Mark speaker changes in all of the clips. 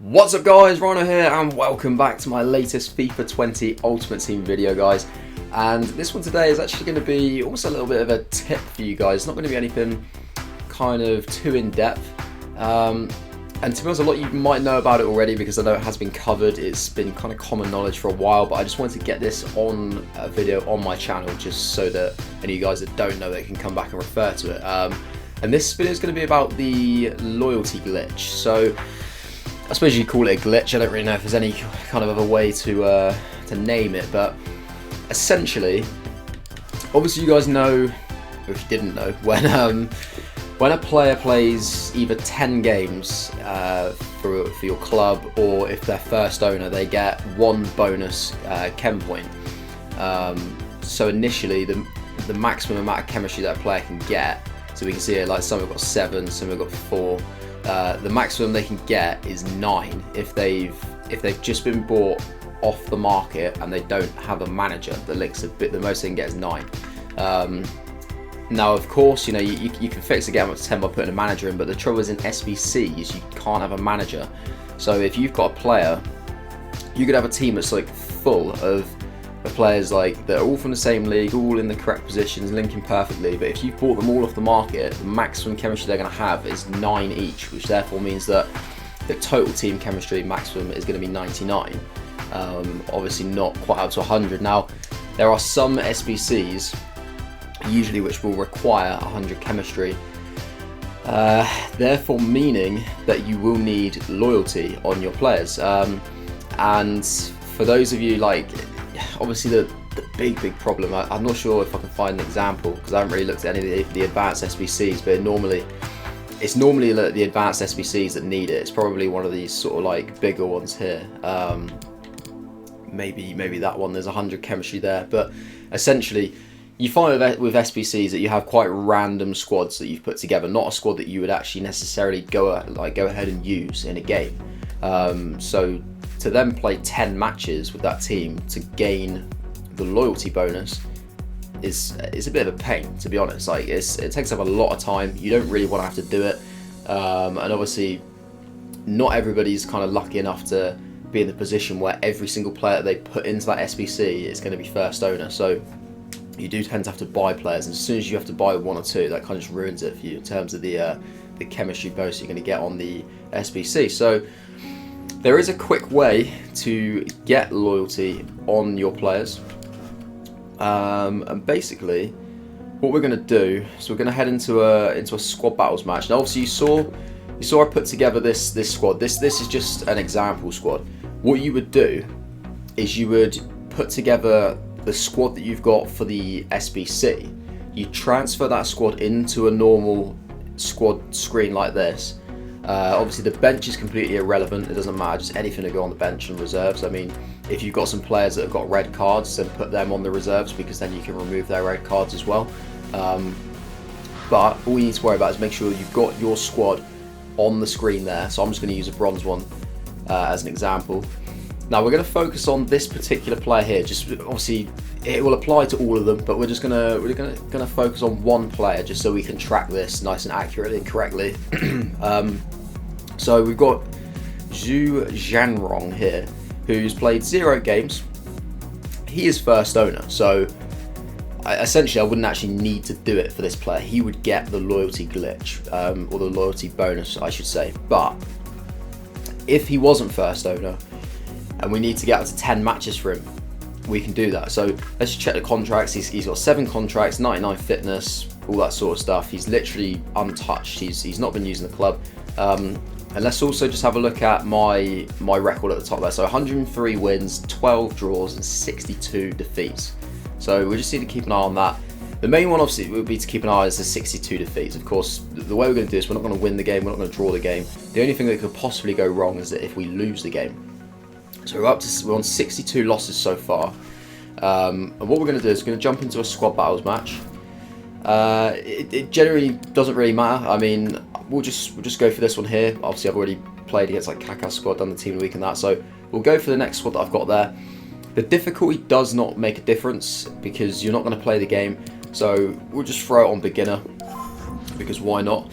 Speaker 1: What's up guys, Rhino here and welcome back to my latest FIFA 20 Ultimate Team video guys. And this one today is actually going to be almost a little bit of a tip for you guys. It's not going to be anything kind of too in-depth. And to be honest, a lot you might know about it already because I know it has been covered. It's been kind of common knowledge for a while, but I just wanted to get this on a video on my channel just so that any of you guys that don't know it can come back and refer to it. And this video is going to be about the loyalty glitch. So I suppose you call it a glitch. I don't really know if there's any kind of other way to name it, but essentially, obviously you guys know, or if you didn't know, when a player plays either 10 games for your club, or if they're first owner, they get one bonus chem point. So initially, the maximum amount of chemistry that a player can get, so we can see here, like some have got 7, some have got 4. The maximum they can get is 9 if they've just been bought off the market and they don't have a manager that links a bit. The most they can get is 9. Now, of course, you know you can fix the game up to 10 by putting a manager in, but the trouble is in SBCs you can't have a manager. So if you've got a player, you could have a team that's like full of players like that are all from the same league, all in the correct positions, linking perfectly, but if you've bought them all off the market, the maximum chemistry they're going to have is 9 each, which therefore means that the total team chemistry maximum is going to be 99. Obviously not quite up to 100. Now, there are some SBCs, usually which will require 100 chemistry, therefore meaning that you will need loyalty on your players. And for those of you like, obviously the big problem, I'm not sure if I can find an example because I haven't really looked at any of the advanced SBCs, but it's normally the advanced SBCs that need it. It's probably one of these sort of like bigger ones here. Maybe that one, there's 100 chemistry there, but essentially you find with SBCs that you have quite random squads that you've put together, not a squad that you would actually necessarily go ahead and use in a game. So to then play 10 matches with that team to gain the loyalty bonus is a bit of a pain, to be honest. Like it takes up a lot of time. You don't really want to have to do it, and obviously not everybody's kind of lucky enough to be in the position where every single player that they put into that SBC is going to be first owner. So you do tend to have to buy players, and as soon as you have to buy 1 or 2, that kind of just ruins it for you in terms of the chemistry bonus you're going to get on the SBC. So there is a quick way to get loyalty on your players, and basically what we're going to do is we're going to head into a squad battles match. Now obviously you saw I put together this squad. This is just an example squad. What you would do is you would put together the squad that you've got for the SBC. You transfer that squad into a normal squad screen like this. Obviously the bench is completely irrelevant, it doesn't matter, just anything to go on the bench and reserves. I mean, if you've got some players that have got red cards, then put them on the reserves because then you can remove their red cards as well. But all you need to worry about is make sure you've got your squad on the screen there. So I'm just going to use a bronze one as an example. Now we're going to focus on this particular player here. Just obviously it will apply to all of them, but we're gonna focus on one player just so we can track this nice and accurately and correctly. So we've got Zhu Zhanrong here, who's played 0 games. He is first owner, so essentially I wouldn't actually need to do it for this player. He would get the loyalty glitch, or the loyalty bonus I should say. But if he wasn't first owner and we need to get up to 10 matches for him, we can do that. So let's just check the contracts. He's got 7 contracts, 99 fitness, all that sort of stuff. He's literally untouched. He's not been using the club. And let's also just have a look at my record at the top there. So 103 wins, 12 draws, and 62 defeats. So we just need to keep an eye on that. The main one obviously would be to keep an eye on is the 62 defeats. Of course, the way we're going to do this, we're not going to win the game, we're not going to draw the game. The only thing that could possibly go wrong is that if we lose the game. So we're on 62 losses so far. And what we're going to do is we're going to jump into a squad battles match. It generally doesn't really matter. I mean, we'll just go for this one here. Obviously, I've already played against like Kaka's squad, done the team of the week and that. So we'll go for the next squad that I've got there. The difficulty does not make a difference because you're not going to play the game. So we'll just throw it on beginner because why not?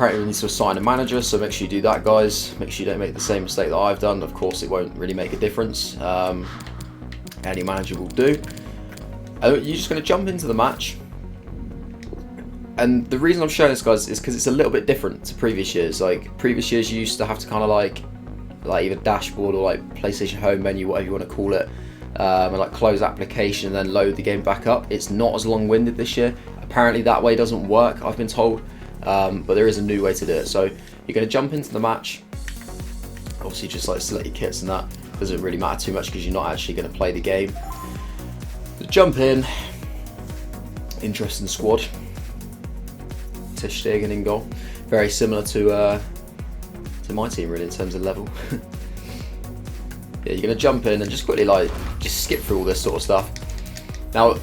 Speaker 1: apparently we need to assign a manager, so make sure you do that, guys. Make sure you don't make the same mistake that I've done. Of course, it won't really make a difference. Any manager will do. You're just going to jump into the match. And the reason I'm showing this, guys, is because it's a little bit different to previous years. Like, previous years you used to have to kind of like either dashboard or like PlayStation home menu, whatever you want to call it, and like close application and then load the game back up. It's not as long-winded this year. Apparently that way doesn't work, I've been told, but there is a new way to do it. So you're going to jump into the match. Obviously just like select your kits and that. Doesn't really matter too much because you're not actually going to play the game. So jump in. Interesting squad. Ter Stegen in goal. Very similar to my team really in terms of level. Yeah, you're going to jump in and just quickly just skip through all this sort of stuff. Now,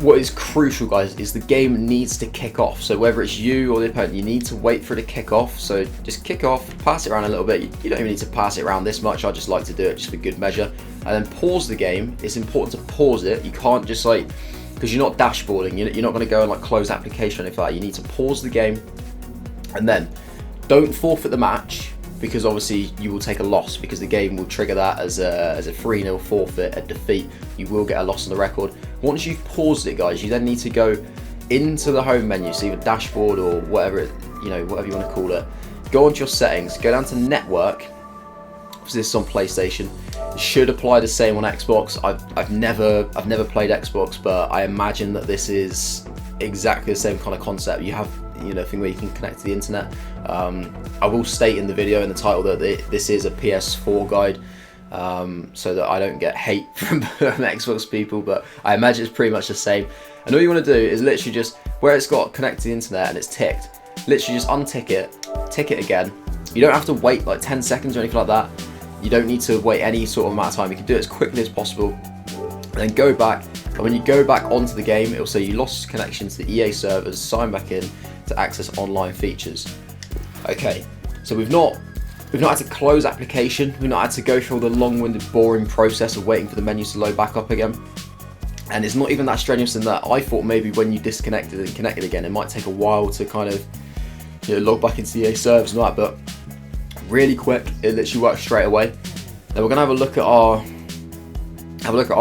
Speaker 1: what is crucial, guys, is the game needs to kick off. So whether it's you or the opponent, you need to wait for it to kick off. So just kick off, pass it around a little bit. You don't even need to pass it around this much. I just like to do it just for good measure. And then pause the game. It's important to pause it. You can't just because you're not dashboarding. You're not going to go and close application or anything like that. You need to pause the game. And then don't forfeit the match, because obviously you will take a loss, because the game will trigger that as a 3-0 forfeit, a defeat. You will get a loss on the record. Once you've paused it, guys, you then need to go into the home menu, so either dashboard or whatever whatever you want to call it. Go onto your settings, go down to network. Obviously this is on PlayStation. It should apply the same on Xbox. I've never played Xbox, but I imagine that this is exactly the same kind of concept. You have a thing where you can connect to the internet. I will state in the video, in the title, that this is a PS4 guide, so that I don't get hate from Xbox people, but I imagine it's pretty much the same. And all you want to do is literally just, where it's got connect to the internet and it's ticked, literally just untick it, tick it again. You don't have to wait like 10 seconds or anything like that. You don't need to wait any sort of amount of time. You can do it as quickly as possible, and then go back. And when you go back onto the game, it will say you lost connection to the EA servers, sign back in to access online features. Okay, so we've not had to close application, we've not had to go through all the long-winded, boring process of waiting for the menus to load back up again. And it's not even that strenuous in that. I thought maybe when you disconnected and connected again, it might take a while to kind of log back into the EA servers and all that, but really quick, it literally works straight away. Now we're gonna have a look at our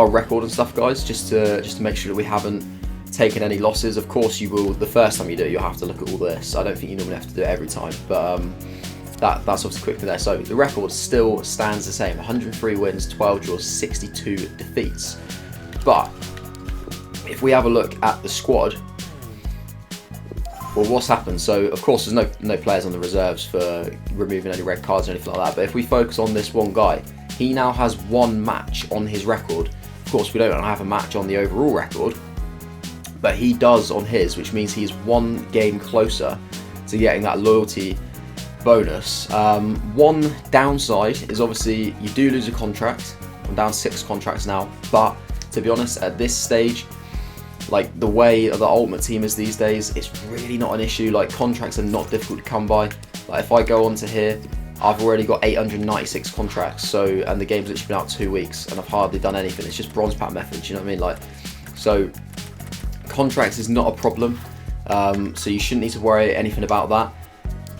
Speaker 1: record and stuff, guys, just to make sure that we haven't taken any losses. Of course you will, the first time you do it, you'll have to look at all this. I don't think you normally have to do it every time, but that's obviously quick for there. So the record still stands the same: 103 wins, 12 draws, 62 defeats. But if we have a look at the squad, well, what's happened? So of course there's no players on the reserves for removing any red cards or anything like that, but if we focus on this one guy, he now has one match on his record. Of course we don't have a match on the overall record, but he does on his, which means he's one game closer to getting that loyalty bonus. One downside is obviously you do lose a contract. I'm down 6 contracts now, but to be honest, at this stage, like the way the Ultimate Team is these days, it's really not an issue. Like, contracts are not difficult to come by. Like, if I go onto here, I've already got 896 contracts, and the game's literally been out 2 weeks and I've hardly done anything. It's just bronze pack methods, you know what I mean? Like, so contracts is not a problem, so you shouldn't need to worry anything about that.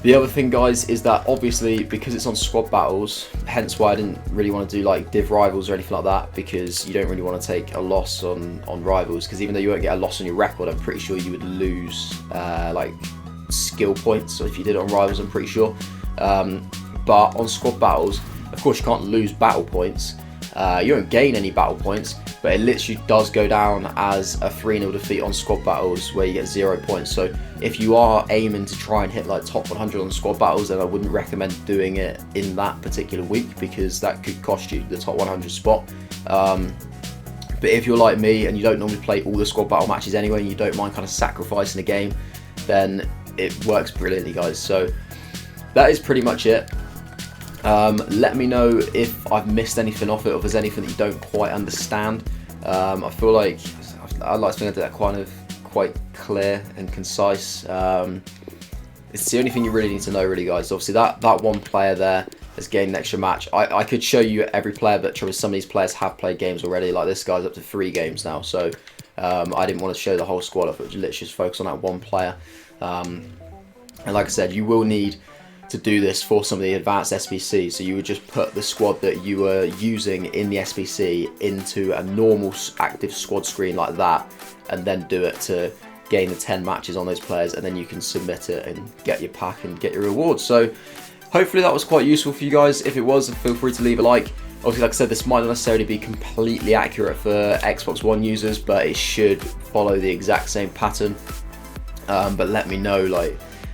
Speaker 1: The other thing, guys, is that obviously because it's on squad battles, hence why I didn't really want to do like div rivals or anything like that, because you don't really want to take a loss on rivals, because even though you won't get a loss on your record, I'm pretty sure you would lose like skill points. So if you did it on rivals, I'm pretty sure. But on squad battles, of course you can't lose battle points. You won't gain any battle points, but it literally does go down as a 3-0 defeat on squad battles where you get 0 points. So if you are aiming to try and hit like top 100 on squad battles, then I wouldn't recommend doing it in that particular week, because that could cost you the top 100 spot. But if you're like me and you don't normally play all the squad battle matches anyway, and you don't mind kind of sacrificing a game, then it works brilliantly, guys. So that is pretty much it. Let me know if I've missed anything off it, or if there's anything that you don't quite understand. I feel like I'd like to think I did that quite clear and concise. It's the only thing you really need to know, really, guys. Obviously that one player there has gained an extra match. I could show you every player, but some of these players have played games already. Like, this guy's up to 3 games now, so I didn't want to show the whole squad. I thought literally just focus on that one player. And like I said, you will need to do this for some of the advanced SBCs. So you would just put the squad that you were using in the SBC into a normal active squad screen like that, and then do it to gain the 10 matches on those players, and then you can submit it and get your pack and get your rewards. So hopefully that was quite useful for you guys. If it was, feel free to leave a like. Obviously, like I said, this might not necessarily be completely accurate for Xbox One users, but it should follow the exact same pattern. But let me know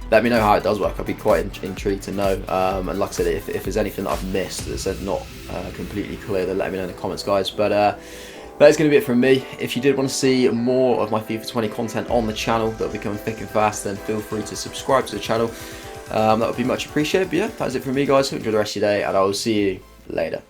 Speaker 1: how it does work. I'd be quite intrigued to know. And like I said, if there's anything that I've missed that's not completely clear, then let me know in the comments, guys. But that is going to be it from me. If you did want to see more of my FIFA 20 content on the channel that'll be coming thick and fast, then feel free to subscribe to the channel. That would be much appreciated. But yeah, that's it from me, guys. Enjoy the rest of your day, and I will see you later.